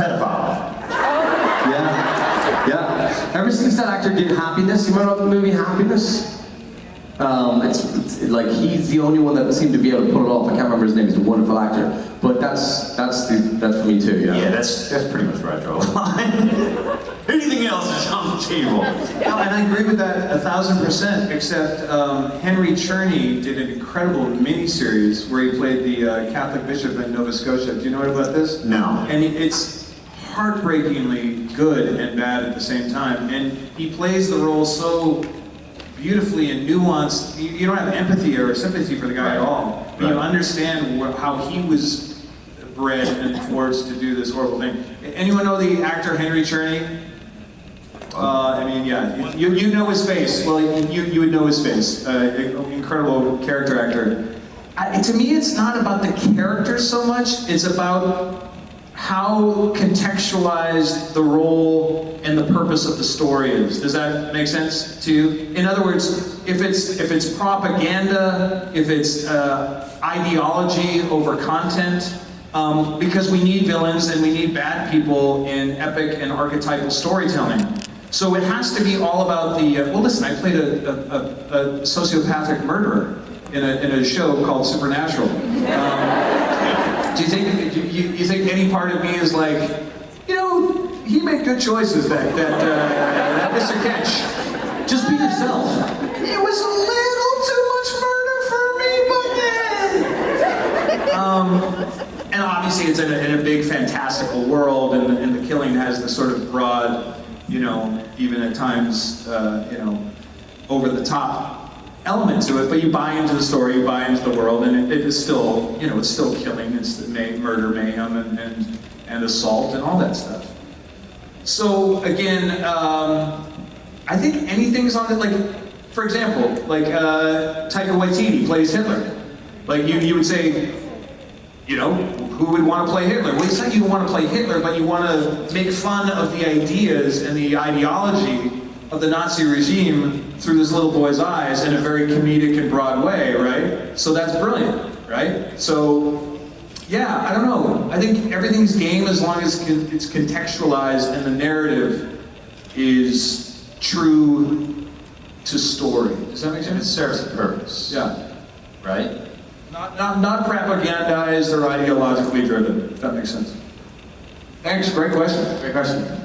pedophile. Yeah. Ever since that actor did Happiness, you remember the movie Happiness? It's like he's the only one that seemed to be able to pull it off. I can't remember his name. He's a wonderful actor. But that's for me too. Yeah. Yeah, that's pretty much where I draw the line. Anything else is on the table. No, and I agree with that 1,000%, except Henry Czerny did an incredible miniseries where he played the Catholic bishop in Nova Scotia. Do you know about this? No. And it's heartbreakingly good and bad at the same time. And he plays the role so beautifully and nuanced. You don't have empathy or sympathy for the guy at all. But you understand how he was bred and forced to do this horrible thing. Anyone know the actor Henry Czerny? I mean, yeah, you know his face. Well, you would know his face. Incredible character actor. To me, it's not about the character so much. It's about how contextualized the role and the purpose of the story is. Does that make sense to you? In other words, if it's propaganda, if it's ideology over content, because we need villains and we need bad people in epic and archetypal storytelling. So it has to be all about the, well listen, I played a sociopathic murderer in a show called Supernatural. Do you think any part of me is like, you know, he made good choices that Mr. Ketch. Just be yourself. It was a little too much murder for me, but and obviously it's in a big fantastical world, and the killing has this sort of broad, you know, even at times, you know, over the top element to it, but you buy into the story, you buy into the world, and it is still, you know, it's still killing, it's murder, mayhem, and assault, and all that stuff. So again, I think anything's on it, like, for example, like Taika Waititi plays Hitler. Like you would say, you know, who would want to play Hitler? Well, it's not you don't want to play Hitler, but you want to make fun of the ideas and the ideology of the Nazi regime through this little boy's eyes in a very comedic and broad way, right? So that's brilliant, right? So, yeah, I don't know. I think everything's game as long as it's contextualized and the narrative is true to story. Does that make sense? It serves a purpose. Yeah. Right? Not propagandized or ideologically driven, if that makes sense. Thanks, great question. Great question.